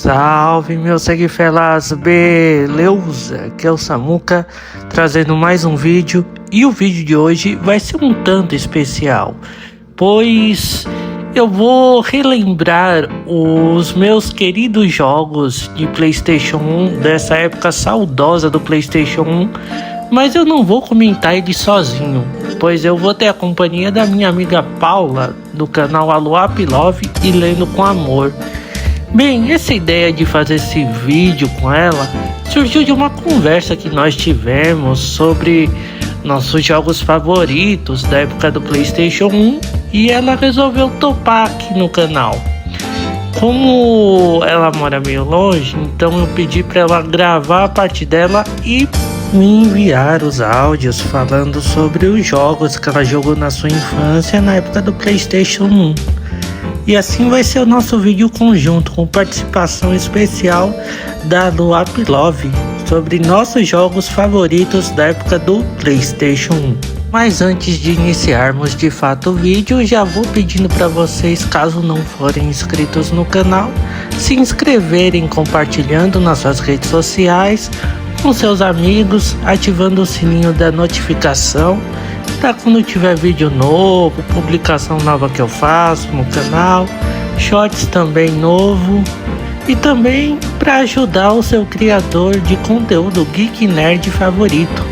Salve, meus seguifelas, beleza? Aqui é o Samuca, trazendo mais um vídeo. E o vídeo de hoje vai ser um tanto especial, pois eu vou relembrar os meus queridos jogos de PlayStation 1, dessa época saudosa do PlayStation 1. Mas eu não vou comentar ele sozinho, pois eu vou ter a companhia da minha amiga Paula, do canal Aluap Love e Lendo com Amor. Bem, essa ideia de fazer esse vídeo com ela surgiu de uma conversa que nós tivemos sobre nossos jogos favoritos da época do PlayStation 1 e ela resolveu topar aqui no canal. Como ela mora meio longe, então eu pedi para ela gravar a parte dela e me enviar os áudios falando sobre os jogos que ela jogou na sua infância na época do PlayStation 1. E assim vai ser o nosso vídeo conjunto, com participação especial da Aluap Love, sobre nossos jogos favoritos da época do PlayStation 1. Mas antes de iniciarmos de fato o vídeo, já vou pedindo para vocês, caso não forem inscritos no canal, se inscreverem compartilhando nas suas redes sociais, com seus amigos, ativando o sininho da notificação para quando tiver vídeo novo, publicação nova que eu faço no canal, shorts também novo, e também para ajudar o seu criador de conteúdo geek nerd favorito,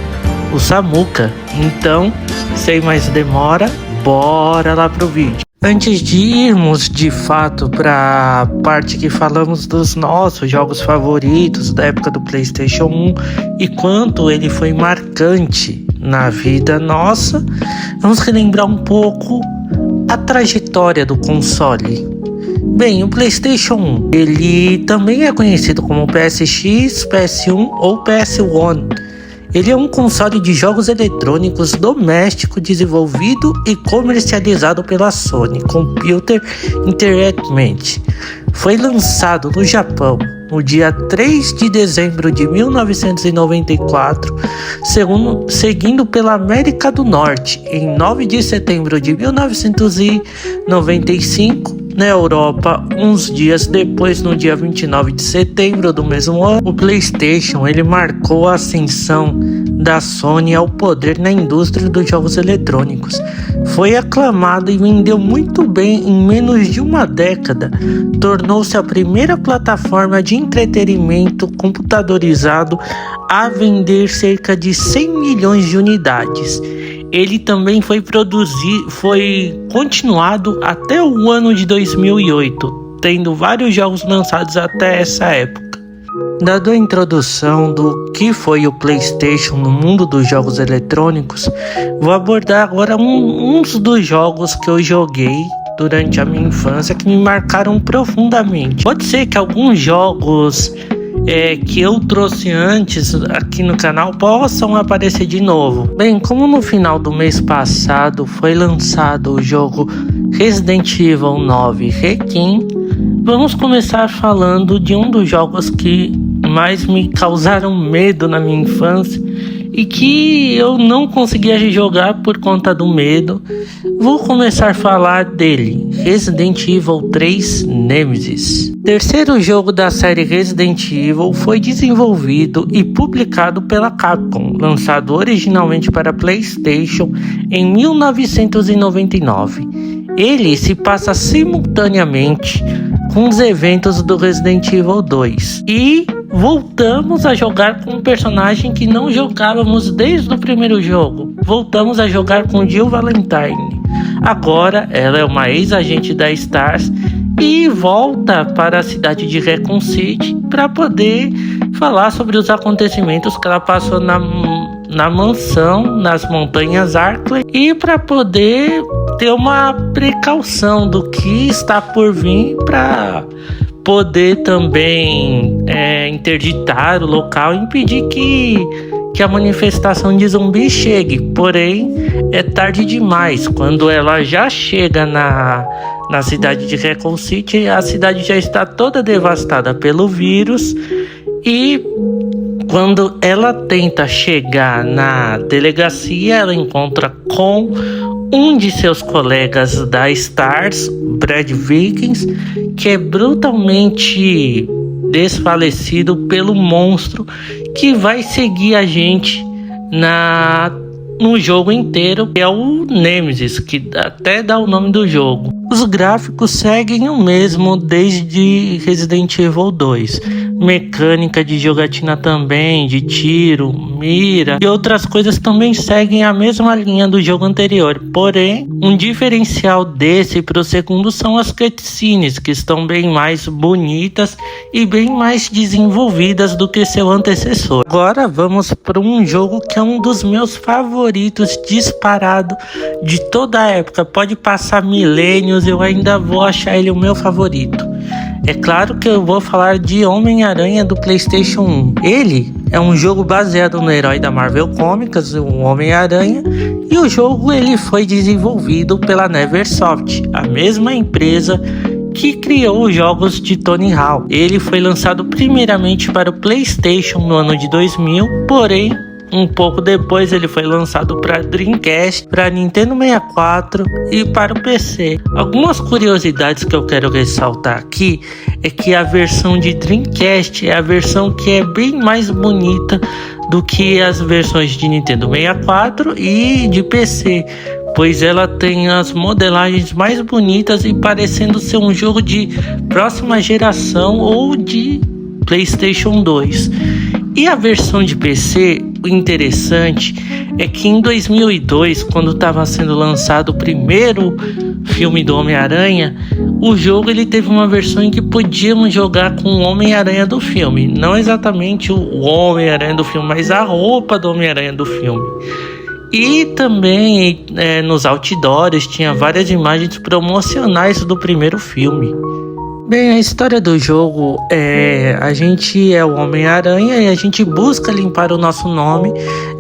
o Samuca. Então, sem mais demora, bora lá pro vídeo. Antes de irmos de fato para a parte que falamos dos nossos jogos favoritos da época do PlayStation 1 e quanto ele foi marcante na vida nossa, vamos relembrar um pouco a trajetória do console. Bem, o PlayStation 1, ele também é conhecido como PSX, PS1 ou PS1. Ele é um console de jogos eletrônicos doméstico desenvolvido e comercializado pela Sony Computer Entertainment. Foi lançado no Japão no dia 3 de dezembro de 1994, seguindo pela América do Norte em 9 de setembro de 1995, na Europa uns dias depois, no dia 29 de setembro do mesmo ano. O PlayStation ele marcou a ascensão da Sony ao poder na indústria dos jogos eletrônicos. Foi aclamado e vendeu muito bem em menos de uma década. Tornou-se a primeira plataforma de entretenimento computadorizado a vender cerca de 100 milhões de unidades. Ele também foi continuado até o ano de 2008, tendo vários jogos lançados até essa época. Dado a introdução do que foi o PlayStation no mundo dos jogos eletrônicos, vou abordar agora uns dos jogos que eu joguei durante a minha infância que me marcaram profundamente. Pode ser que alguns jogos que eu trouxe antes aqui no canal possam aparecer de novo. Bem, como no final do mês passado foi lançado o jogo Resident Evil 9 Requiem, vamos começar falando de um dos jogos que mais me causaram medo na minha infância e que eu não conseguia jogar por conta do medo. Vou começar a falar dele, Resident Evil 3 Nemesis. O terceiro jogo da série Resident Evil foi desenvolvido e publicado pela Capcom, lançado originalmente para PlayStation em 1999. Ele se passa simultaneamente com os eventos do Resident Evil 2 e voltamos a jogar com um personagem que não jogávamos desde o primeiro jogo. Voltamos a jogar com Jill Valentine. Agora ela é uma ex-agente da STARS e volta para a cidade de Raccoon City para poder falar sobre os acontecimentos que ela passou na mansão nas montanhas Arklay e para poder ter uma precaução do que está por vir, para poder também interditar o local e impedir que a manifestação de zumbi chegue. Porém, é tarde demais. Quando ela já chega na cidade de Raccoon City, a cidade já está toda devastada pelo vírus e quando ela tenta chegar na delegacia, ela encontra com um de seus colegas da STARS, Brad Vikings, que é brutalmente desfalecido pelo monstro que vai seguir a gente no jogo inteiro, que é o Nemesis, que até dá o nome do jogo. Os gráficos seguem o mesmo desde Resident Evil 2. Mecânica de jogatina também, de tiro, mira e outras coisas também seguem a mesma linha do jogo anterior. Porém, um diferencial desse para o segundo são as cutscenes, que estão bem mais bonitas e bem mais desenvolvidas do que seu antecessor. Agora vamos para um jogo que é um dos meus favoritos, disparado de toda a época. Pode passar milênios, eu ainda vou achar ele o meu favorito. É claro que eu vou falar de Homem-Aranha do PlayStation 1. Ele é um jogo baseado no herói da Marvel Comics, o Homem-Aranha, e o jogo ele foi desenvolvido pela Neversoft, a mesma empresa que criou os jogos de Tony Hawk. Ele foi lançado primeiramente para o PlayStation no ano de 2000, porém um pouco depois ele foi lançado para Dreamcast, para Nintendo 64 e para o PC. Algumas curiosidades que eu quero ressaltar aqui é que a versão de Dreamcast é a versão que é bem mais bonita do que as versões de Nintendo 64 e de PC, pois ela tem as modelagens mais bonitas e parecendo ser um jogo de próxima geração ou de PlayStation 2. E a versão de PC, o interessante é que em 2002, quando estava sendo lançado o primeiro filme do Homem-Aranha, o jogo ele teve uma versão em que podíamos jogar com o Homem-Aranha do filme. Não exatamente o Homem-Aranha do filme, mas a roupa do Homem-Aranha do filme. E também nos outdoors tinha várias imagens promocionais do primeiro filme. Bem, a história do jogo a gente é o Homem-Aranha e a gente busca limpar o nosso nome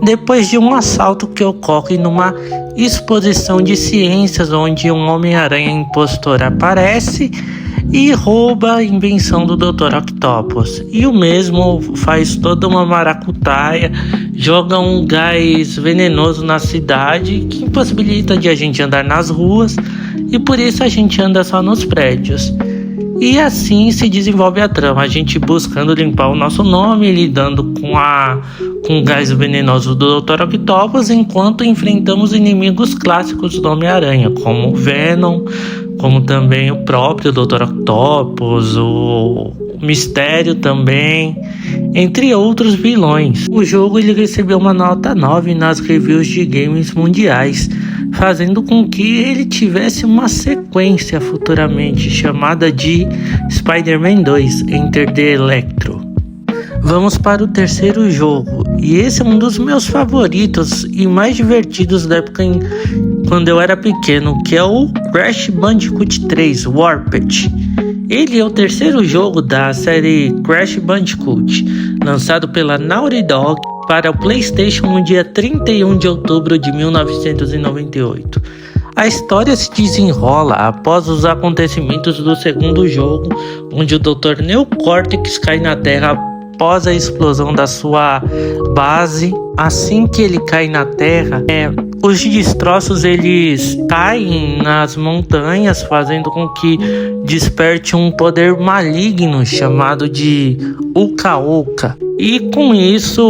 depois de um assalto que ocorre numa exposição de ciências onde um Homem-Aranha impostor aparece e rouba a invenção do Dr. Octopus. E o mesmo faz toda uma maracutaia, joga um gás venenoso na cidade que impossibilita de a gente andar nas ruas e por isso a gente anda só nos prédios. E assim se desenvolve a trama, a gente buscando limpar o nosso nome, lidando com o gás venenoso do Dr. Octopus, enquanto enfrentamos inimigos clássicos do Homem-Aranha, como o Venom, como também o próprio Dr. Octopus, o Mistério também, entre outros vilões. O jogo ele recebeu uma nota 9 nas reviews de games mundiais, fazendo com que ele tivesse uma sequência futuramente chamada de Spider-Man 2 Enter the Electro. Vamos para o terceiro jogo, e esse é um dos meus favoritos e mais divertidos da época quando eu era pequeno, que é o Crash Bandicoot 3 Warped. Ele é o terceiro jogo da série Crash Bandicoot, lançado pela Naughty Dog para o PlayStation no dia 31 de outubro de 1998. A história se desenrola após os acontecimentos do segundo jogo, onde o Dr. Neo Cortex cai na Terra após a explosão da sua base. Assim que ele cai na Terra, os destroços eles caem nas montanhas, fazendo com que desperte um poder maligno chamado de Uka-Uka. E com isso,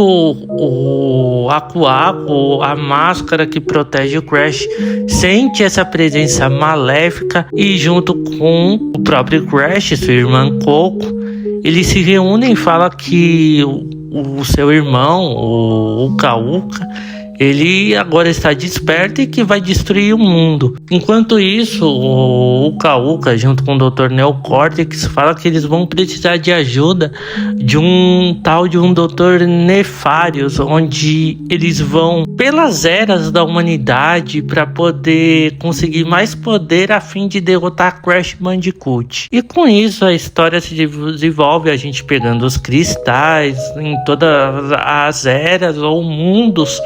o Aku-Aku, a máscara que protege o Crash, sente essa presença maléfica e junto com o próprio Crash, sua irmã Coco, eles se reúnem e falam que o seu irmão, o Uka-Uka, ele agora está desperto e que vai destruir o mundo. Enquanto isso, o Uka-Uka, junto com o Dr. Neo Cortex, fala que eles vão precisar de ajuda de um tal de um Dr. Nefarious, onde eles vão pelas eras da humanidade para poder conseguir mais poder a fim de derrotar Crash Bandicoot. E com isso a história se desenvolve, a gente pegando os cristais em todas as eras ou mundos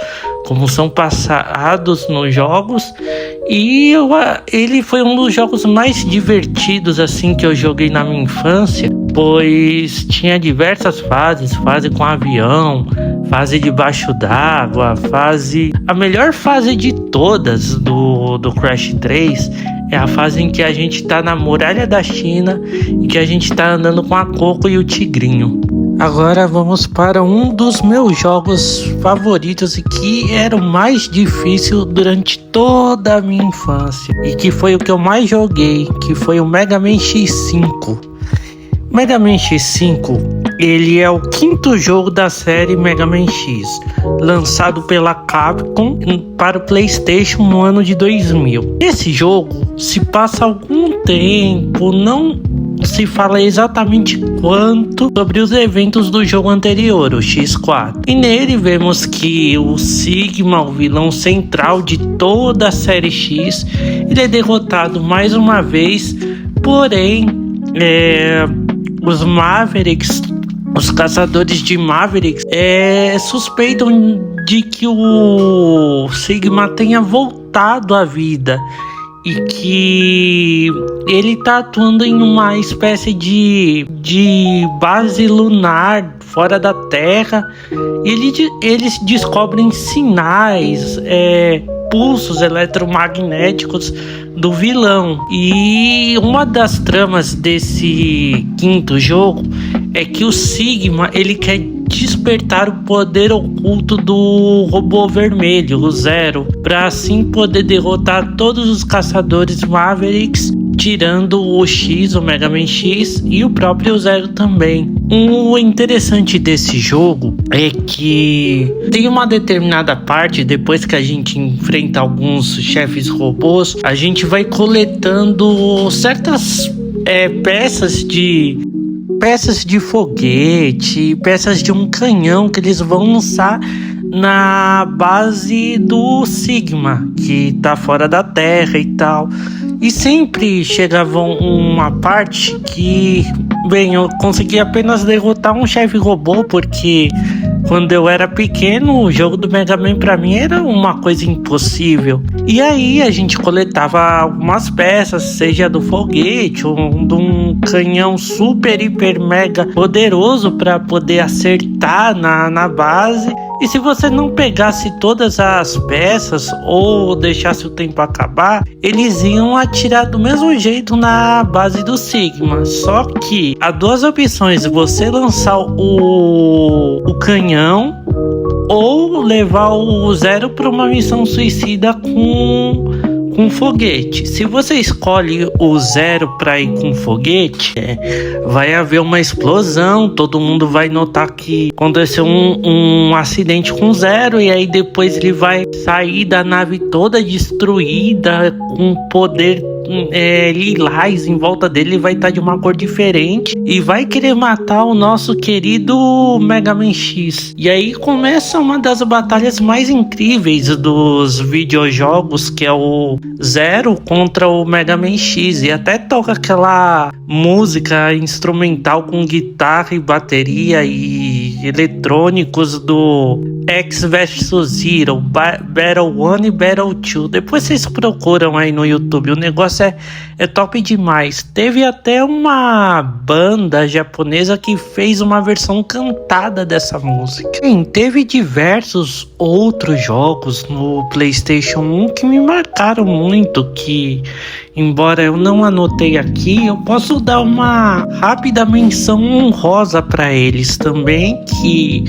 como são passados nos jogos, e ele foi um dos jogos mais divertidos assim que eu joguei na minha infância, pois tinha diversas fases, fase com avião, fase debaixo d'água, a melhor fase de todas do Crash 3 é a fase em que a gente tá na muralha da China e que a gente tá andando com a Coco e o Tigrinho. Agora vamos para um dos meus jogos favoritos e que era o mais difícil durante toda a minha infância e que foi o que eu mais joguei, que foi o Mega Man X5. Mega Man X5, ele é o quinto jogo da série Mega Man X, lançado pela Capcom para o PlayStation no ano de 2000. Esse jogo se passa algum tempo, não se fala exatamente quanto sobre os eventos do jogo anterior, o X4. E nele vemos que o Sigma, o vilão central de toda a série X, ele é derrotado mais uma vez, porém os Mavericks, os caçadores de Mavericks, suspeitam de que o Sigma tenha voltado à vida e que ele tá atuando em uma espécie de base lunar fora da Terra. Eles descobrem sinais, pulsos eletromagnéticos do vilão. E uma das tramas desse quinto jogo é que o Sigma, ele quer despertar o poder oculto do robô vermelho, o Zero, para assim poder derrotar todos os caçadores Mavericks, tirando o X, o Mega Man X e o próprio Zero também. O interessante desse jogo é que tem uma determinada parte, depois que a gente enfrenta alguns chefes robôs, a gente vai coletando certas peças de foguete, peças de um canhão que eles vão lançar na base do Sigma, que tá fora da Terra e tal. E sempre chegava uma parte que, bem, eu consegui apenas derrotar um chefe robô, porque quando eu era pequeno, o jogo do Mega Man pra mim era uma coisa impossível. E aí a gente coletava algumas peças, seja do foguete ou de um canhão super, hiper, mega poderoso para poder acertar na base. E se você não pegasse todas as peças ou deixasse o tempo acabar, eles iam atirar do mesmo jeito na base do Sigma. Só que há duas opções: você lançar o canhão ou levar o Zero para uma missão suicida com foguete. Se você escolhe o Zero para ir com foguete, vai haver uma explosão, todo mundo vai notar que aconteceu um acidente com o Zero, e aí depois ele vai sair da nave toda destruída, com poder lilás em volta dele, vai estar de uma cor diferente e vai querer matar o nosso querido Mega Man X. E aí começa uma das batalhas mais incríveis dos videojogos, que é o Zero contra o Mega Man X, e até toca aquela música instrumental com guitarra e bateria e eletrônicos do X vs Zero, Battle 1 e Battle 2. Depois vocês procuram aí no YouTube, o negócio é top demais. Teve até uma banda japonesa que fez uma versão cantada dessa música. Sim, teve diversos outros jogos no PlayStation 1 que me marcaram muito, que, embora eu não anotei aqui, eu posso dar uma rápida menção honrosa para eles também, que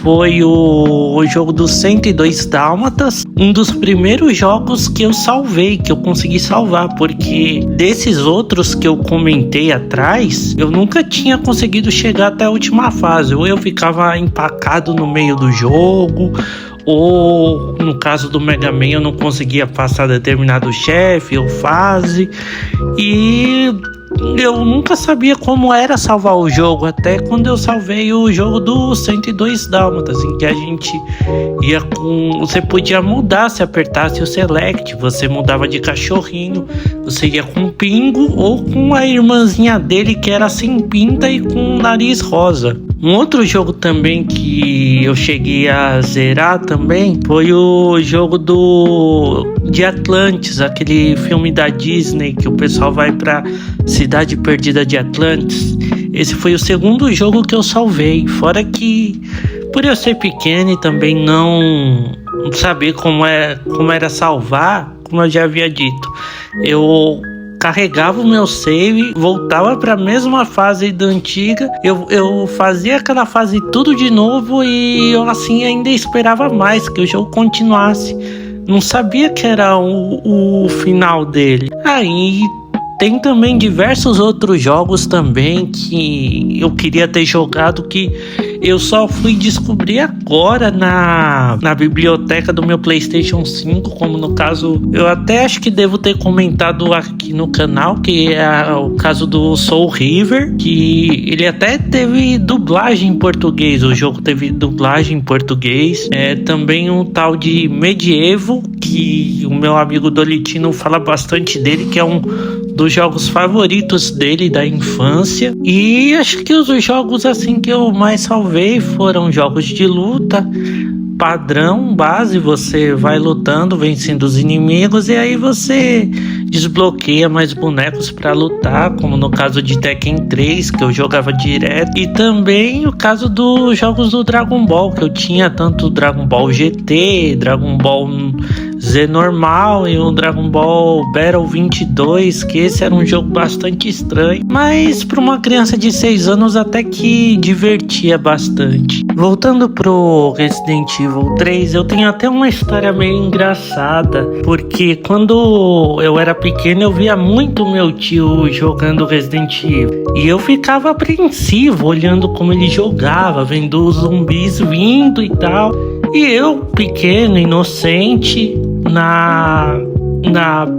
foi o jogo dos 102 Dálmatas, um dos primeiros jogos que eu salvei, que eu consegui salvar, porque desses outros que eu comentei atrás, eu nunca tinha conseguido chegar até a última fase, ou eu ficava empacado no meio do jogo, ou no caso do Mega Man eu não conseguia passar determinado chefe ou fase, e eu nunca sabia como era salvar o jogo, até quando eu salvei o jogo do 102 Dálmatas, em que a gente ia com... Você podia mudar se apertasse o Select, você mudava de cachorrinho, você ia com Pingo ou com a irmãzinha dele que era sem pinta e com nariz rosa. Um outro jogo também que eu cheguei a zerar também foi o jogo de Atlantis, aquele filme da Disney que o pessoal vai pra Cidade Perdida de Atlantis. Esse foi o segundo jogo que eu salvei, fora que por eu ser pequeno e também não saber como era salvar, como eu já havia dito. Eu carregava o meu save, voltava para a mesma fase da antiga, eu fazia aquela fase tudo de novo e eu assim ainda esperava mais que o jogo continuasse. Não sabia que era o final dele. Aí tem também diversos outros jogos também que eu queria ter jogado, que eu só fui descobrir agora na biblioteca do meu PlayStation 5, como no caso, eu até acho que devo ter comentado aqui no canal, que é o caso do Soul River, que ele até teve dublagem em português, o jogo teve dublagem em português. Também um tal de Medieval, que o meu amigo Dolitino fala bastante dele, que é um dos jogos favoritos dele da infância. E acho que os jogos assim que eu mais salvei foram jogos de luta padrão, base, você vai lutando, vencendo os inimigos e aí você desbloqueia mais bonecos para lutar, como no caso de Tekken 3, que eu jogava direto, e também o caso dos jogos do Dragon Ball, que eu tinha tanto Dragon Ball GT, Dragon Ball Z normal e o Dragon Ball Battle 22, que esse era um jogo bastante estranho, mas para uma criança de 6 anos até que divertia bastante. Voltando pro Resident Evil 3, eu tenho até uma história meio engraçada, porque quando eu era pequeno eu via muito meu tio jogando Resident Evil e eu ficava apreensivo olhando como ele jogava, vendo os zumbis vindo e tal. E eu, pequeno, inocente, na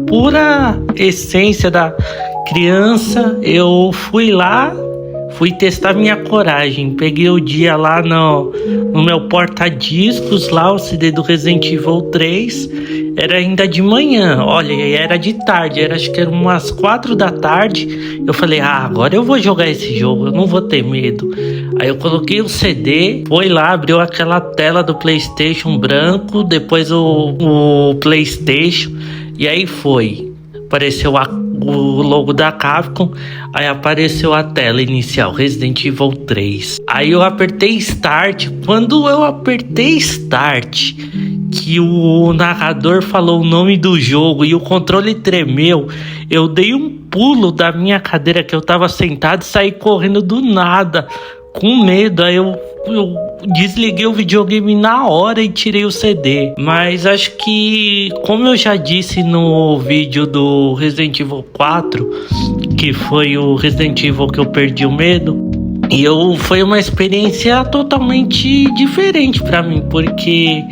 pura essência da criança, eu fui testar minha coragem. Peguei o dia lá no meu porta-discos, lá o CD do Resident Evil 3. Era ainda de manhã, olha, era de tarde, acho que era umas 4 da tarde. Eu falei, agora eu vou jogar esse jogo, eu não vou ter medo. Aí eu coloquei o CD, foi lá, abriu aquela tela do PlayStation branco, depois o PlayStation, e aí foi. Apareceu o logo da Capcom, aí apareceu a tela inicial, Resident Evil 3. Aí eu apertei Start, quando eu apertei Start, que o narrador falou o nome do jogo e o controle tremeu, eu dei um pulo da minha cadeira que eu tava sentado e saí correndo do nada, com medo. Aí eu desliguei o videogame na hora e tirei o CD. Mas acho que, como eu já disse no vídeo do Resident Evil 4, que foi o Resident Evil que eu perdi o medo, foi uma experiência totalmente diferente pra mim, porque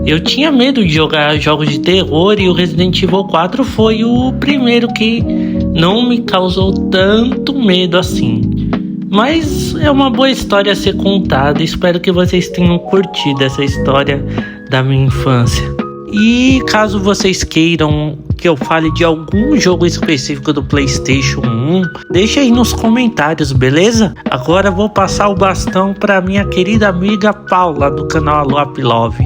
eu tinha medo de jogar jogos de terror e o Resident Evil 4 foi o primeiro que não me causou tanto medo assim. Mas é uma boa história a ser contada. Espero que vocês tenham curtido essa história da minha infância. E caso vocês queiram que eu fale de algum jogo específico do PlayStation 1, deixa aí nos comentários, beleza? Agora eu vou passar o bastão para minha querida amiga Paula, do canal Aloap Love.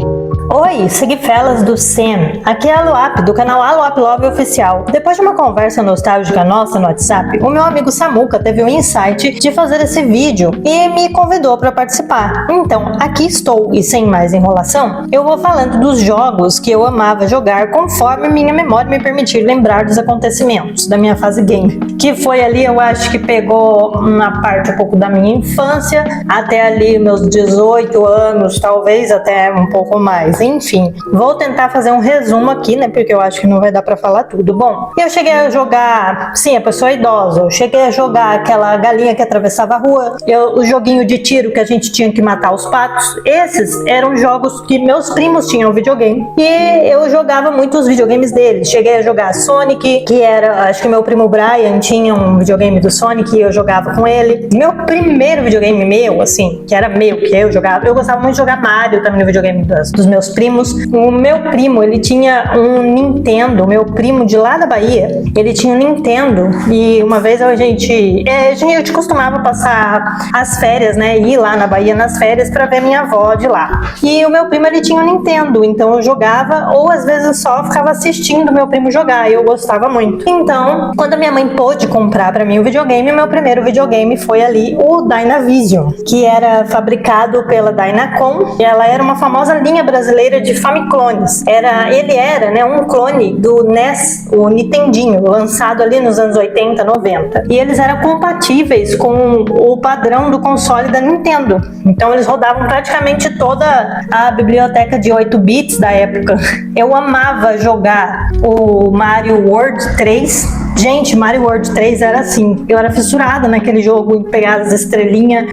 Oi, seguifelas do Sen. Aqui é a Aloap, do canal Aloap Love Oficial. Depois de uma conversa nostálgica nossa no WhatsApp, o meu amigo Samuca teve o insight de fazer esse vídeo e me convidou para participar. Então, aqui estou, e sem mais enrolação, eu vou falando dos jogos que eu amava jogar conforme minha memória me permitir lembrar dos acontecimentos da minha fase game, que foi ali, eu acho que pegou uma parte um pouco da minha infância, até ali meus 18 anos, talvez até um pouco mais. Enfim, vou tentar fazer um resumo aqui, né, porque eu acho que não vai dar pra falar tudo. Bom, eu cheguei a jogar, sim, a pessoa idosa, eu cheguei a jogar aquela galinha que atravessava a rua, o joguinho de tiro que a gente tinha que matar os patos. Esses eram jogos que meus primos tinham videogame e eu jogava muito os videogames deles. Cheguei a jogar Sonic, que era, acho que meu primo Brian tinha um videogame do Sonic e eu jogava com ele. Meu primeiro videogame meu, assim, que era meu, que eu jogava, eu gostava muito de jogar Mario também no videogame dos meus primos. O meu primo, ele tinha um Nintendo, meu primo de lá da Bahia, ele tinha um Nintendo e uma vez a gente costumava passar as férias, né, ir lá na Bahia nas férias pra ver minha avó de lá. E o meu primo, ele tinha um Nintendo, então eu jogava ou às vezes eu só ficava assistindo meu primo jogar e eu gostava muito. Então, quando a minha mãe pôde comprar pra mim o videogame, meu primeiro videogame foi ali o Dynavision, que era fabricado pela Dynacon e ela era uma famosa linha brasileira brasileira de Famiclones. Ele era, né, um clone do NES, o Nintendinho, lançado ali nos anos 80, 90. E eles eram compatíveis com o padrão do console da Nintendo. Então eles rodavam praticamente toda a biblioteca de 8 bits da época. Eu amava jogar o Mario World 3. Gente, Mario World 3 era assim, eu era fissurada naquele jogo, em pegar as estrelinhas,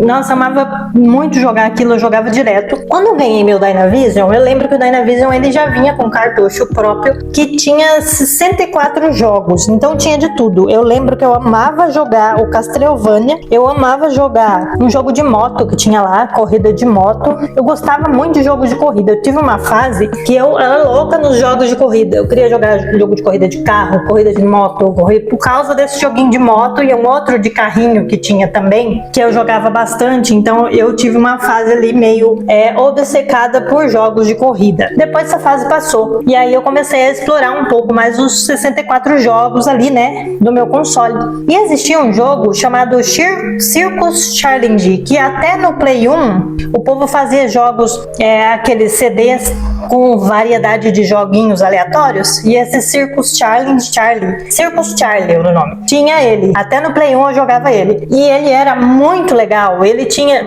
nossa, amava muito jogar aquilo, eu jogava direto. Quando eu ganhei meu Dynavision, eu lembro que o Dynavision ele já vinha com cartucho próprio, que tinha 64 jogos, então tinha de tudo. Eu lembro que eu amava jogar o Castlevania, eu amava jogar um jogo de moto que tinha lá, corrida de moto, eu gostava muito de jogos de corrida. Eu tive uma fase que eu era louca nos jogos de corrida, eu queria jogar jogo de corrida de carro, corrida de moto, por causa desse joguinho de moto e um outro de carrinho que tinha também, que eu jogava bastante. Então eu tive uma fase ali meio obcecada por jogos de corrida. Depois essa fase passou e aí eu comecei a explorar um pouco mais os 64 jogos ali, né, do meu console. E existia um jogo chamado Circus Challenge, que até no Play 1 o povo fazia jogos, aqueles CDs com variedade de joguinhos aleatórios, e esse Circus Charlie era o nome. Tinha ele. Até no Play 1 eu jogava ele. E ele era muito legal.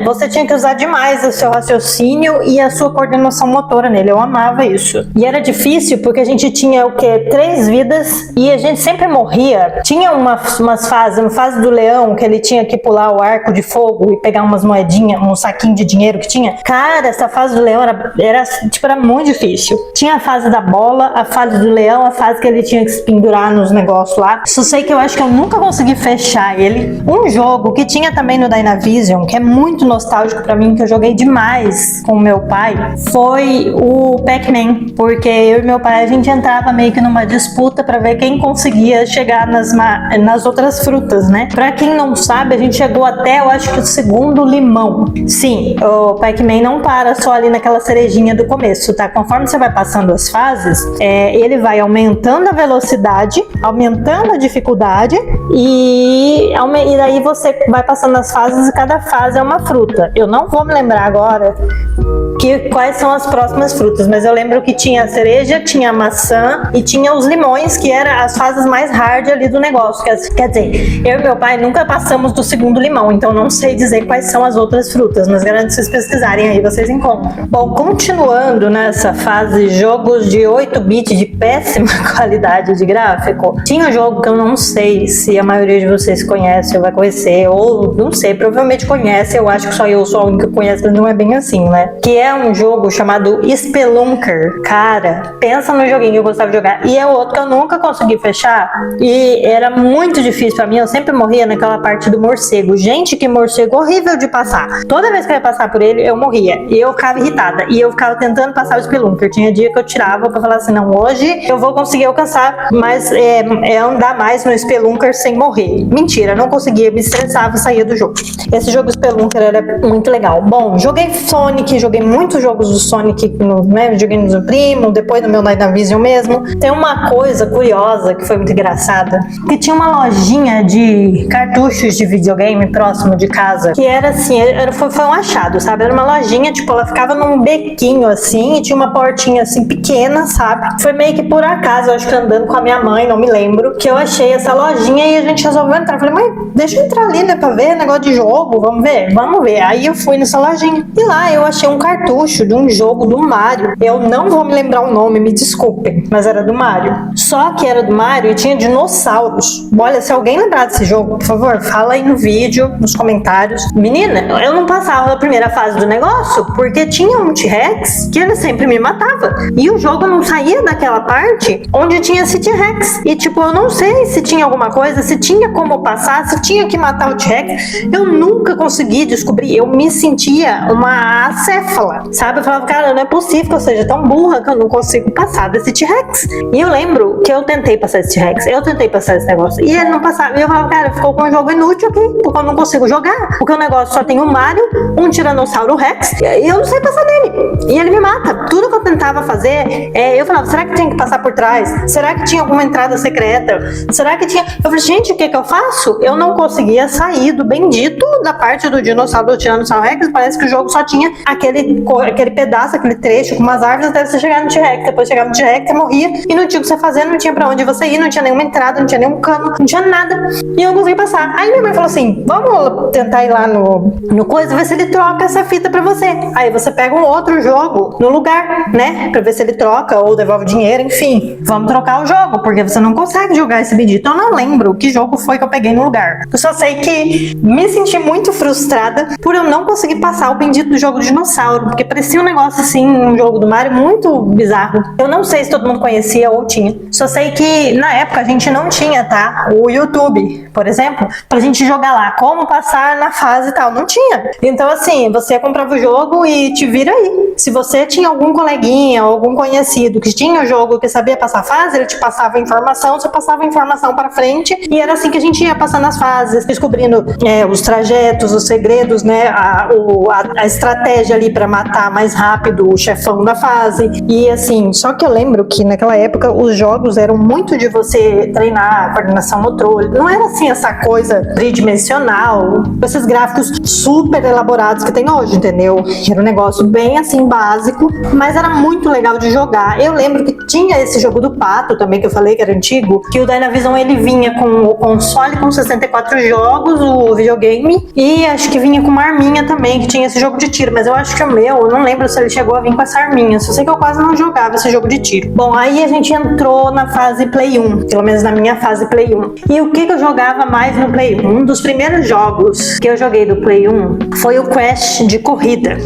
Você tinha que usar demais o seu raciocínio e a sua coordenação motora nele. Eu amava isso. E era difícil porque a gente tinha 3 vidas e a gente sempre morria. Tinha umas fases, uma fase do leão que ele tinha que pular o arco de fogo e pegar umas moedinhas, um saquinho de dinheiro que tinha. Cara, essa fase do leão era muito difícil. Tinha a fase da bola, a fase do leão, a fase que ele tinha que se pendurar nos negócios lá. Só sei que eu acho que eu nunca consegui fechar ele. Um jogo que tinha também no Dynavision, que é muito nostálgico pra mim, que eu joguei demais com o meu pai, foi o Pac-Man, porque eu e meu pai, a gente entrava meio que numa disputa pra ver quem conseguia chegar nas outras frutas, né? Pra quem não sabe, a gente chegou até, eu acho que o segundo limão. Sim, o Pac-Man não para só ali naquela cerejinha do começo, tá? Conforme você vai passando as fases, ele vai aumentando a velocidade, aumentando a dificuldade e daí você vai passando as fases e cada fase é uma fruta. Eu não vou me lembrar agora quais são as próximas frutas, mas eu lembro que tinha a cereja, tinha a maçã e tinha os limões, que eram as fases mais hard ali do negócio. Quer dizer, eu e meu pai nunca passamos do segundo limão, então não sei dizer quais são as outras frutas, mas garanto que vocês pesquisarem aí, vocês encontram. Bom, continuando nessa fase jogos de 8 bits de péssima qualidade de gráfico, tinha um jogo que eu não sei se a maioria de vocês conhece ou vai conhecer, ou não sei, provavelmente conhece, eu acho que só eu sou a única que conhece, mas não é bem assim, né? Que é um jogo chamado Spelunker. Cara, pensa no joguinho que eu gostava de jogar. E é outro que eu nunca consegui fechar. E era muito difícil pra mim. Eu sempre morria naquela parte do morcego. Gente, que morcego horrível de passar. Toda vez que eu ia passar por ele, eu morria. E eu ficava irritada. E eu ficava tentando passar o Spelunker. Tinha dia que eu tirava pra falar assim, não, hoje eu vou conseguir alcançar, mas andar mais no Spelunker sem morrer. Mentira, não conseguia. Me estressava e saía do jogo. Esse jogo Spelunker era muito legal. Bom, joguei Sonic, joguei muitos jogos do Sonic no videogame do primo, depois no meu Dynavision mesmo. Tem uma coisa curiosa que foi muito engraçada, que tinha uma lojinha de cartuchos de videogame próximo de casa, que era assim, foi um achado, sabe? Era uma lojinha, tipo, ela ficava num bequinho assim, e tinha uma portinha assim pequena, sabe? Foi meio que por acaso, eu acho que andando com a minha mãe, não me lembro, que eu achei essa lojinha e a gente resolveu entrar. Eu falei, mãe, deixa eu entrar ali, né, pra ver negócio de jogo, vamos ver? Vamos ver. Aí eu fui nessa lojinha e lá eu achei um cartucho de um jogo do Mario. Eu não vou me lembrar o nome, me desculpem, mas era do Mario. Só que era do Mario e tinha dinossauros. Olha, se alguém lembrar desse jogo, por favor, fala aí no vídeo, nos comentários. Menina, eu não passava da primeira fase do negócio porque tinha um T-Rex que ele sempre me matava. E o jogo não saía daquela parte onde tinha esse T-Rex. E tipo, eu não sei se tinha alguma coisa, se tinha como passar, se tinha que matar o T-Rex. Eu nunca consegui descobrir. Eu me sentia uma acéfala, sabe? Eu falava, cara, não é possível que eu seja tão burra que eu não consigo passar desse T-Rex. E eu lembro que eu tentei passar esse T-Rex, eu tentei passar esse negócio, e ele não passava. E eu falava, cara, ficou com um jogo inútil aqui, porque eu não consigo jogar, porque o negócio só tem um Mario, um Tiranossauro Rex, e eu não sei passar nele. E ele me mata. Toda tudo que eu tentava fazer, eu falava, será que tinha que passar por trás? Será que tinha alguma entrada secreta? Será que tinha... Eu falei, gente, o que eu faço? Eu não conseguia sair do bendito da parte do dinossauro do Tiranossauro Rex. Parece que o jogo só tinha aquele pedaço, aquele trecho com umas árvores até você chegar no T-Rex. Depois chegava no T-Rex, você morria e não tinha o que você fazer, não tinha pra onde você ir, não tinha nenhuma entrada, não tinha nenhum cano, não tinha nada. E eu não consegui passar. Aí minha mãe falou assim, vamos tentar ir lá no coisa, ver se ele troca essa fita pra você. Aí você pega um outro jogo no lugar, né? Pra ver se ele troca ou devolve dinheiro, enfim. Vamos trocar o jogo, porque você não consegue jogar esse bendito. Eu não lembro que jogo foi que eu peguei no lugar. Eu só sei que me senti muito frustrada por eu não conseguir passar o bendito do jogo do dinossauro, porque parecia um negócio assim, um jogo do Mario muito bizarro. Eu não sei se todo mundo conhecia ou tinha. Só sei que na época a gente não tinha, tá? O YouTube, por exemplo, pra gente jogar lá como passar na fase e tal. Não tinha. Então assim, você comprava o jogo e te vira aí. Se você tinha algum coleguinha ou algum conhecido que tinha o jogo, que sabia passar a fase, ele te passava a informação, você passava a informação pra frente e era assim que a gente ia passando as fases, descobrindo os trajetos, os segredos, né? A estratégia ali pra matar mais rápido o chefão da fase. E assim, só que eu lembro que naquela época os jogos eram muito de você treinar a coordenação motor. Não era assim essa coisa tridimensional, esses gráficos super elaborados que tem hoje, entendeu? Era um negócio bem assim básico, mas era muito legal de jogar. Eu lembro que tinha esse jogo do pato também, que eu falei que era antigo, que o Dynavision ele vinha com o console com 64 jogos, o videogame, e acho que vinha com uma arminha também, que tinha esse jogo de tiro, mas eu acho que o meu, eu não lembro se ele chegou a vir com essa arminha, só sei que eu quase não jogava esse jogo de tiro. Bom, aí a gente entrou na fase Play 1, pelo menos na minha fase Play 1. E o que eu jogava mais no Play 1? Um dos primeiros jogos que eu joguei do Play 1 foi o Crash de corrida.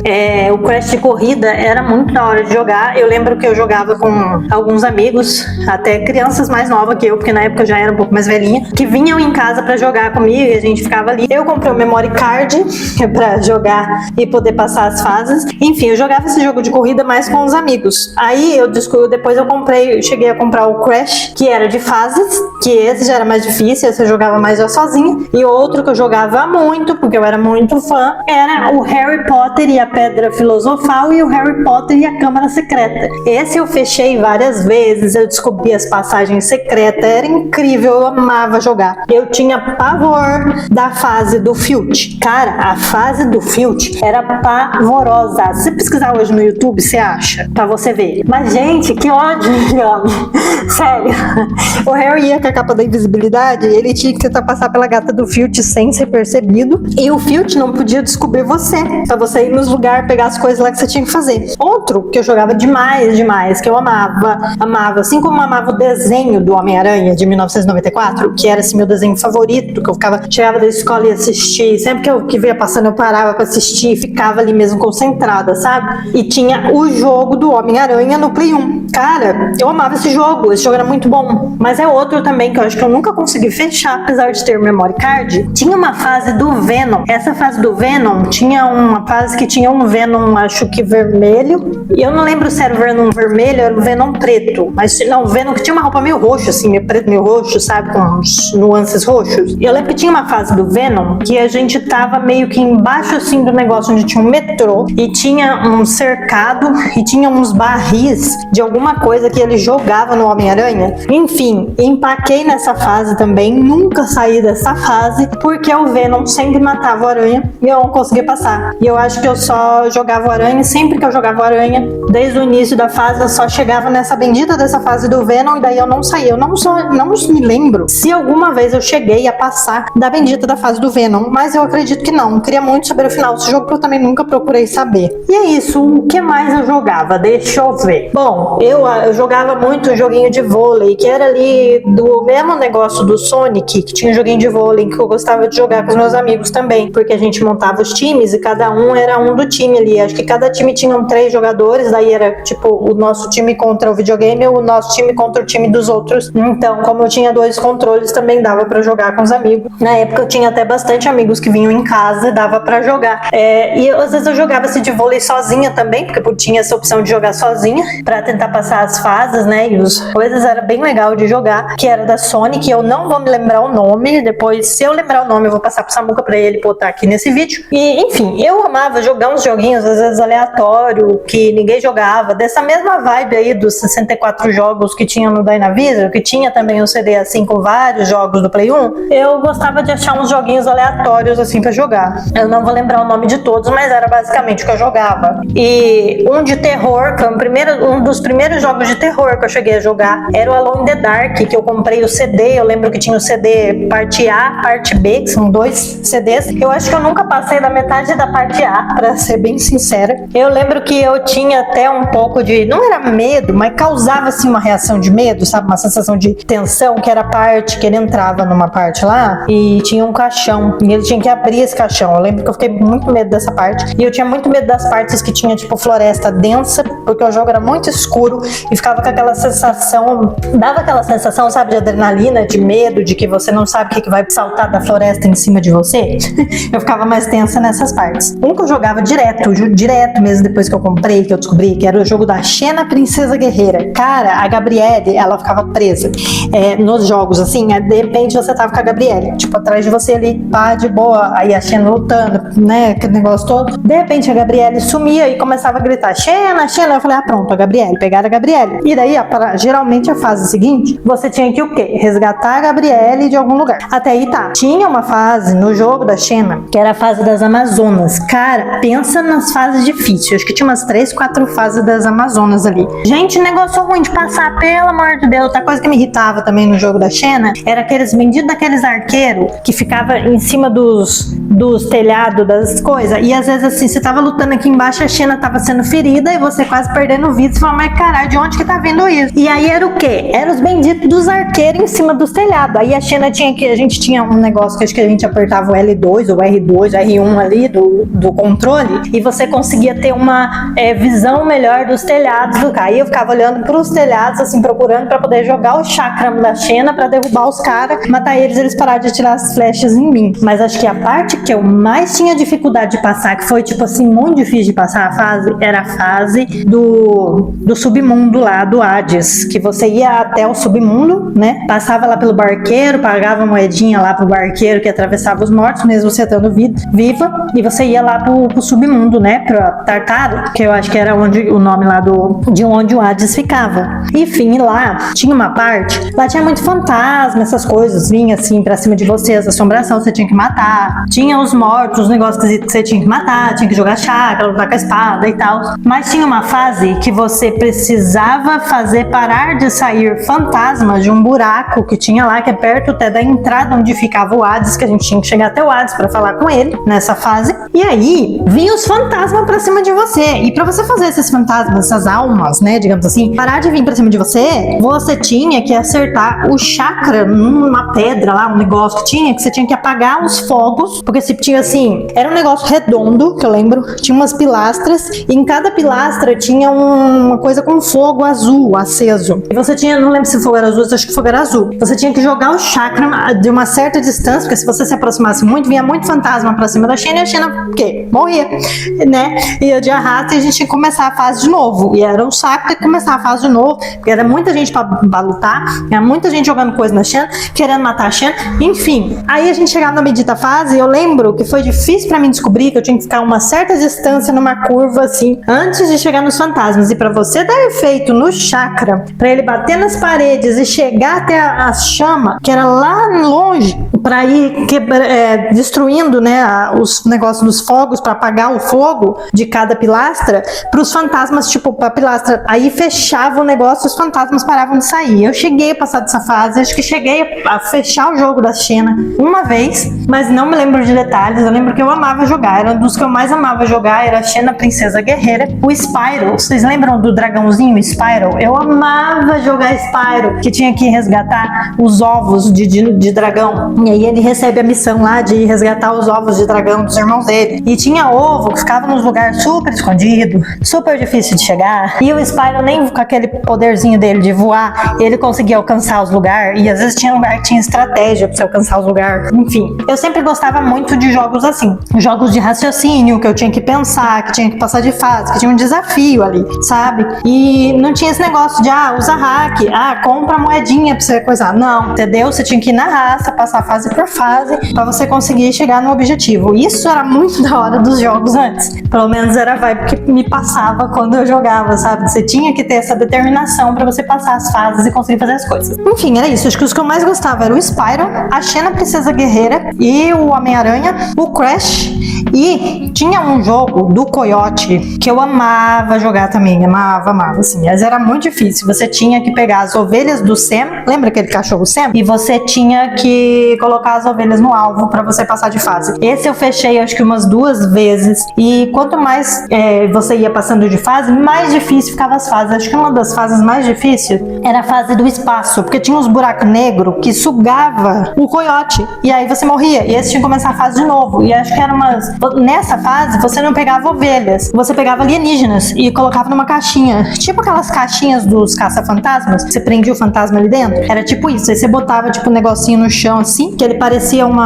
O Crash de corrida era muito da hora de jogar. Eu lembro que eu jogava com alguns amigos, até crianças mais novas que eu, porque na época eu já era um pouco mais velhinha, que vinham em casa pra jogar comigo e a gente ficava ali. Eu comprei o memory card pra jogar e poder passar as fases. Enfim, eu jogava esse jogo de corrida mais com os amigos. Aí depois eu cheguei a comprar o Crash, que era de fases, que esse já era mais difícil, esse eu jogava mais eu sozinha. E outro que eu jogava muito, porque eu era muito fã, era o Harry Potter e a Pedra Filosofal e o Harry Potter e a Câmara Secreta. Esse eu fechei várias vezes, eu descobri as passagens secretas, era incrível, eu amava jogar. Eu tinha pavor da fase do Filch. Cara, a fase do Filch era pavorosa. Se você pesquisar hoje no YouTube, você acha, pra você ver. Mas, gente, que ódio, sério. O Harry ia com a capa da invisibilidade, ele tinha que tentar passar pela gata do Filch sem ser percebido, e o Filch não podia descobrir você, pra você ir nos lugares, pegar as coisas lá que você tinha que fazer. Outro que eu jogava demais, que eu amava, assim como eu amava o desenho do Homem-Aranha de 1994, que era assim meu desenho favorito, que eu chegava da escola e assistia, sempre que via passando eu parava pra assistir, ficava ali mesmo concentrada, sabe? E tinha o jogo do Homem-Aranha no Play 1. Cara, eu amava esse jogo era muito bom. Mas é outro também que eu acho que eu nunca consegui fechar, apesar de ter memory card. Tinha uma fase do Venom. Essa fase do Venom tinha uma fase que tinha um Venom, acho que vermelho. E eu não lembro se era o Venom vermelho ou era o Venom preto. Mas não, o Venom que tinha uma roupa meio roxa, assim, meio preto, meio roxo, sabe? Com uns nuances roxos. E eu lembro que tinha uma fase do Venom que a gente tava meio que embaixo, assim, do negócio onde tinha um metrô. E tinha um cercado e tinha uns barris de alguma coisa que ele jogava no Homem-Aranha. Enfim, empaquei nessa fase também, nunca saí dessa fase, porque o Venom sempre matava o Aranha e eu não conseguia passar. E eu acho que eu só jogava o Aranha, sempre que eu jogava o Aranha, desde o início da fase, eu só chegava nessa bendita dessa fase do Venom e daí eu não saía. Eu não me lembro se alguma vez eu cheguei a passar da bendita da fase do Venom, mas eu acredito que não. Queria muito saber o final desse jogo, que eu também nunca procurei saber. E é isso, o que mais eu jogava? Deixa eu ver. Bom, eu jogava muito um joguinho de vôlei, que era ali do mesmo negócio do Sonic, que tinha um joguinho de vôlei que eu gostava de jogar com os meus amigos também, porque a gente montava os times e cada um era um do time ali. Acho que cada time tinha 3 jogadores, daí era tipo o nosso time contra o videogame ou o nosso time contra o time dos outros. Então, como eu tinha 2 controles, também dava pra jogar com os amigos. Na época eu tinha até bastante amigos que vinham em casa e dava pra jogar. E às vezes eu jogava esse de vôlei sozinha também, porque tinha essa opção de jogar sozinha pra tentar passar as fases, né? E as coisas era bem legal de jogar, que era da Sonic. Eu não vou me lembrar o nome, depois se eu lembrar o nome eu vou passar pro Samuca pra ele botar aqui nesse vídeo. E enfim, eu amava jogar uns joguinhos às vezes aleatório, que ninguém jogava, dessa mesma vibe aí dos 64 jogos que tinha no Dynavision, que tinha também um CD assim com vários jogos do Play 1, eu gostava de achar uns joguinhos aleatórios assim pra jogar. Eu não vou lembrar o nome de todos, mas era basicamente o que eu jogava. E um de terror, que um dos primeiros jogos de terror que eu cheguei a jogar era o Alone in the Dark, que eu comprei o CD. Eu lembro que tinha o CD parte A, parte B, que são 2 CDs. Eu acho que eu nunca passei da metade da parte A, pra ser bem sincera. Eu lembro que eu tinha até um pouco de, não era medo, mas causava assim uma reação de medo, sabe? Uma sensação de tensão, que era a parte que ele entrava numa parte lá e tinha um caixão, e ele tinha que abrir esse caixão. Eu lembro que eu fiquei muito medo dessa parte, e eu tinha muito medo das partes que tinha tipo floresta densa, porque o jogo era muito escuro e ficava com aquela sensação, dava aquela sensação, sabe, de adrenalina, de medo, de que você não sabe o que vai saltar da floresta em cima de você. Eu ficava mais tensa nessas partes. Um que eu jogava direto mesmo depois que eu comprei, que eu descobri, que era o jogo da Xena Princesa Guerreira. Cara, a Gabrielle, ela ficava presa nos jogos, assim, de repente você tava com a Gabrielle, tipo, atrás de você ali, pá, de boa, aí a Xena lutando, né, aquele negócio todo. De repente a Gabrielle sumia e começava a gritar, Xena, Xena. Eu falei, pronto, a Gabrielle, pegaram a Gabrielle. E daí, geralmente a fase seguinte, você tinha que o quê? Resgatar a Gabrielle de algum lugar. Até aí tá. Tinha uma fase no jogo da Xena, que era a fase das Amazonas. Cara, pensa nas fases difíceis. Acho que tinha umas 3, 4 fases das Amazonas ali. Gente, negócio ruim de passar, pelo amor de Deus. Outra coisa que me irritava também no jogo da Xena era aqueles vendidos daqueles arqueiros que ficava em cima dos telhados, das coisas. E às vezes assim, você tava lutando aqui embaixo, a Xena tava sendo ferida e você quase perdendo vida. Você fala, mas caralho, de onde que tá vindo isso? E aí era o quê? Era os benditos dos arqueiros em cima dos telhados. Aí a Xena a gente tinha um negócio que acho que a gente apertava o L2 ou R2, R1 ali do controle, e você conseguia ter uma visão melhor dos telhados do cara. Aí eu ficava olhando pros telhados, assim, procurando pra poder jogar o chakram da Xena pra derrubar os caras, matar eles pararam de atirar as flechas em mim. Mas acho que a parte que eu mais tinha dificuldade de passar, que foi tipo assim, muito difícil de passar a fase, era a fase do submundo lá, do Hades, que você ia até o submundo, né? Passava lá pelo barqueiro, pagava moedinha lá pro barqueiro que atravessava os mortos, mesmo você estando viva, e você ia lá pro submundo, né? Pra Tartaro, que eu acho que era o nome lá de onde o Hades ficava. Enfim, lá tinha uma parte, lá tinha muito fantasma, essas coisas, vinha assim pra cima de você, as assombrações você tinha que matar, tinha os mortos, os negócios que você tinha que matar, tinha que jogar chakra, lutar com a espada e tal. Mas tinha uma fase que você precisava fazer parar de sair fantasmas de um buraco que tinha lá, que é perto até da entrada onde ficava o Hades, que a gente tinha que chegar até o Hades pra falar com ele nessa fase. E aí vinham os fantasmas pra cima de você. E pra você fazer esses fantasmas, essas almas, né, digamos assim, parar de vir pra cima de você, você tinha que acertar o chakra numa pedra lá, um negócio que você tinha que apagar os fogos, porque se tinha assim, era um negócio redondo, que eu lembro, tinha umas pilastras, e em cada pilastra tinha uma coisa com fogo azul, aceso. E você tinha, não lembro se o fogo era azul, acho que o fogo era azul. Você tinha que jogar o chakra de uma certa distância, porque se você se aproximasse muito, vinha muito fantasma pra cima da Xena, e a Xena, o quê? Morria, né? Ia de arrasto e a gente tinha que começar a fase de novo. E era um saco ter que começar a fase de novo, porque era muita gente pra lutar, era muita gente jogando coisa na Xena, querendo matar a Xena, enfim. Aí a gente chegava na medita fase, eu lembro que foi difícil pra mim descobrir que eu tinha que ficar uma certa distância numa curva assim, antes de chegar nos fantasmas. E pra você dar efeito no chakra, pra ele bater nas paredes e chegar até a chama, que era lá longe, pra ir destruindo, né, os negócios dos fogos, pra apagar o fogo de cada pilastra, pros fantasmas, tipo, pra pilastra, aí fechava o negócio e os fantasmas paravam de sair. Eu cheguei a passar dessa fase, acho que cheguei a fechar o jogo da Xena uma vez, mas não me lembro de detalhes. Eu lembro que eu amava jogar, era um dos que eu mais amava jogar, era a Xena Princesa Guerreira. O Spyro, vocês lembram do dragãozinho Spyro? Eu amava jogar Spyro, que tinha que resgatar os ovos de dragão, e aí ele recebe a missão lá de resgatar os ovos de dragão dos irmãos dele, e tinha ovo que ficava nos lugares super escondido, super difícil de chegar, e o Spyro nem com aquele poderzinho dele de voar, ele conseguia alcançar os lugares, e às vezes tinha lugar que tinha estratégia pra você alcançar os lugares, enfim. Eu sempre gostava muito de jogos assim, jogos de raciocínio, que eu tinha que pensar, que tinha que passar de fase, que tinha um desafio ali, sabe? E não tinha esse negócio de, usa hack, compra moedinha pra você coisar. Não, entendeu? Você tinha que ir na raça, passar fase por fase, pra você conseguir chegar no objetivo. Isso era muito da hora dos jogos antes. Pelo menos era a vibe que me passava. passava quando eu jogava, sabe? Você tinha que ter essa determinação pra você passar as fases e conseguir fazer as coisas. Enfim, era isso. Acho que os que eu mais gostava eram o Spyro, a Xena Princesa Guerreira e o Homem-Aranha, o Crash. E tinha um jogo do Coyote que eu amava jogar também, amava, assim, mas era muito difícil. Você tinha que pegar as ovelhas do Sam, lembra aquele cachorro Sam? E você tinha que colocar as ovelhas no alvo pra você passar de fase. Esse eu fechei acho que umas 2 vezes, e quanto mais você ia passando de fase, mais difícil ficava as fases. Acho que uma das fases mais difíceis era a fase do espaço, porque tinha uns buracos negros que sugava o coiote, e aí você morria, e aí você tinha que começar a fase de novo. E acho que era nessa fase você não pegava ovelhas, você pegava alienígenas e colocava numa caixinha, tipo aquelas caixinhas dos caça-fantasmas, você prendia o fantasma ali dentro, era tipo isso. Aí você botava tipo um negocinho no chão assim, que ele parecia um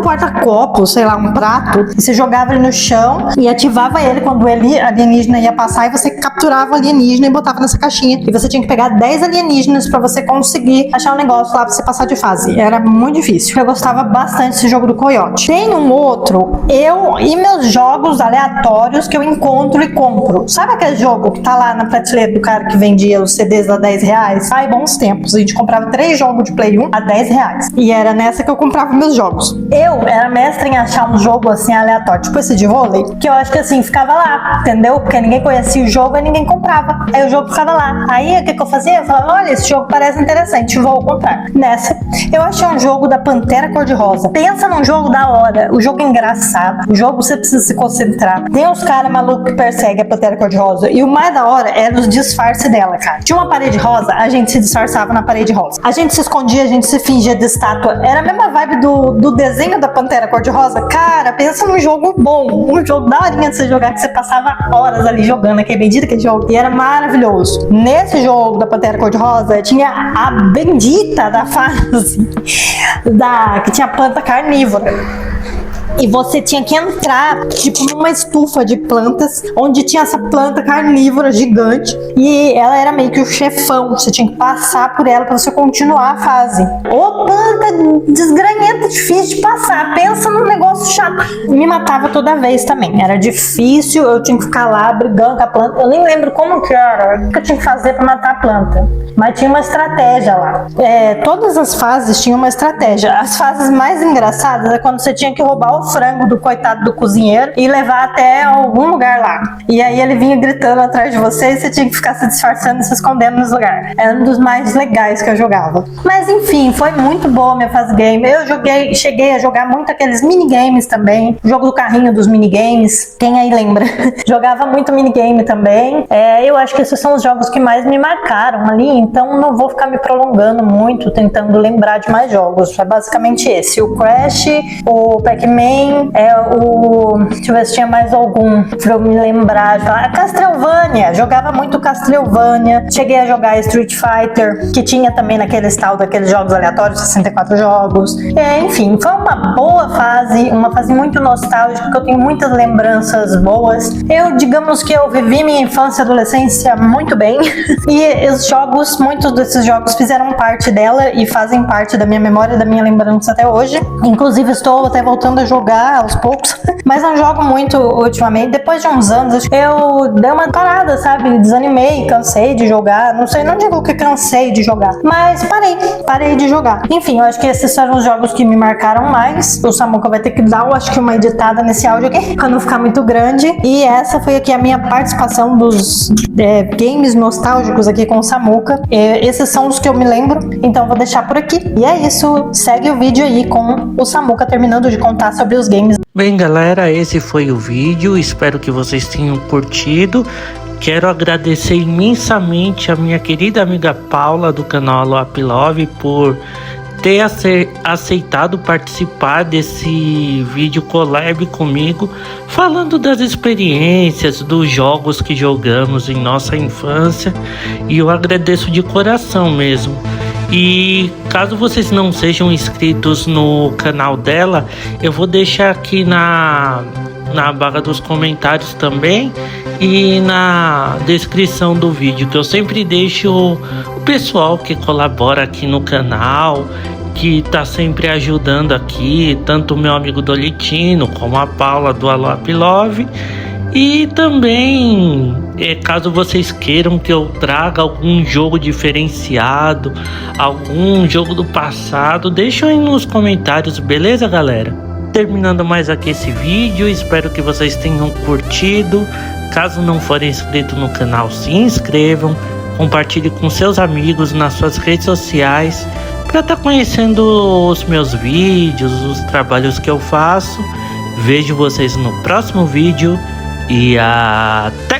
porta-copo, sei lá, um prato, e você jogava ele no chão e ativava ele quando o alienígena ia passar, e você capturava o alienígena e botava nessa caixinha, e você tinha que pegar 10 alienígenas pra você conseguir achar um negócio lá pra você passar de fase. Era muito difícil. Eu gostava bastante desse jogo do Coyote. Tem um outro, eu e meus jogos aleatórios que eu encontro e compro. Sabe aquele jogo que tá lá na prateleira do cara que vendia os CDs a R$10? Ai, bons tempos. A gente comprava 3 jogos de Play 1 a R$10. E era nessa que eu comprava meus jogos. Eu era mestre em achar um jogo assim aleatório, tipo esse de vôlei, que eu acho que assim, ficava lá, entendeu? Porque ninguém conhecia o jogo e ninguém comprava. Aí o jogo ficava lá. Aí o que eu fazia? Eu falava, olha, esse jogo parece interessante, vou comprar. Nessa, eu achei um jogo da Pantera Cor-de-Rosa. Pensa num jogo da hora. O jogo é engraçado. O jogo você precisa se concentrar. Tem uns caras malucos que perseguem a Pantera Cor-de-Rosa. E o mais da hora era os disfarces dela, cara. Tinha uma parede rosa, a gente se disfarçava na parede rosa. A gente se escondia, a gente se fingia de estátua. Era a mesma vibe do desenho da Pantera Cor-de-Rosa. Cara, pensa num jogo bom. Um jogo da horinha de você jogar, que você passava horas ali jogando aquele bendito aquele jogo. E era maravilhoso. Nesse jogo da Pantera Cor-de-Rosa, tinha a bendita da fase que tinha planta carnívora. E você tinha que entrar, tipo, numa estufa de plantas, onde tinha essa planta carnívora gigante. E ela era meio que o chefão. Você tinha que passar por ela pra você continuar a fase. Ô, planta desgranhenta, difícil de passar. Pensa num negócio chato. Me matava toda vez também. Era difícil, eu tinha que ficar lá brigando com a planta. Eu nem lembro como que era, o que eu tinha que fazer pra matar a planta. Mas tinha uma estratégia lá. Todas as fases tinham uma estratégia. As fases mais engraçadas é quando você tinha que roubar o frango do coitado do cozinheiro e levar até algum lugar lá. E aí ele vinha gritando atrás de você e você tinha que ficar se disfarçando e se escondendo nos lugares. Era um dos mais legais que eu jogava. Mas enfim, foi muito boa a minha fase game. Eu cheguei a jogar muito aqueles minigames também. O jogo do carrinho dos minigames. Quem aí lembra? Jogava muito minigame também. Eu acho que esses são os jogos que mais me marcaram ali, então não vou ficar me prolongando muito tentando lembrar de mais jogos. É basicamente esse. O Crash, o Pac-Man, deixa eu ver se tinha mais algum pra eu me lembrar. A Castlevania, jogava muito Castlevania. Cheguei a jogar Street Fighter, que tinha também naqueles daqueles jogos aleatórios, 64 jogos. Enfim, foi uma boa fase, uma fase muito nostálgica, que eu tenho muitas lembranças boas. Digamos que eu vivi minha infância e adolescência muito bem. E os jogos, muitos desses jogos fizeram parte dela e fazem parte da minha memória, da minha lembrança até hoje. Inclusive estou até voltando a jogar aos poucos, mas não jogo muito ultimamente. Depois de uns anos eu dei uma parada, sabe? Desanimei, cansei de jogar. Não digo que cansei de jogar, mas parei de jogar. Enfim, eu acho que esses foram os jogos que me marcaram mais. O Samuca vai ter que dar, eu acho que uma editada nesse áudio aqui, pra não ficar muito grande. E essa foi aqui a minha participação dos games nostálgicos aqui com o Samuca. Esses são os que eu me lembro, então eu vou deixar por aqui. E é isso, segue o vídeo aí com o Samuca terminando de contar sobre os games. Bem, galera, esse foi o vídeo. Espero que vocês tenham curtido. Quero agradecer imensamente a minha querida amiga Paula do canal Aloap Love por ter aceitado participar desse vídeo collab comigo, falando das experiências, dos jogos que jogamos em nossa infância, e eu agradeço de coração mesmo. E caso vocês não sejam inscritos no canal dela, eu vou deixar aqui na barra dos comentários também e na descrição do vídeo, que eu sempre deixo o pessoal que colabora aqui no canal, que tá sempre ajudando aqui, tanto o meu amigo Dolitino como a Paula do Aloap Love. E também, caso vocês queiram que eu traga algum jogo diferenciado, algum jogo do passado, deixem aí nos comentários, beleza, galera? Terminando mais aqui esse vídeo, espero que vocês tenham curtido. Caso não forem inscritos no canal, se inscrevam, compartilhe com seus amigos nas suas redes sociais para estar conhecendo os meus vídeos, os trabalhos que eu faço. Vejo vocês no próximo vídeo e até!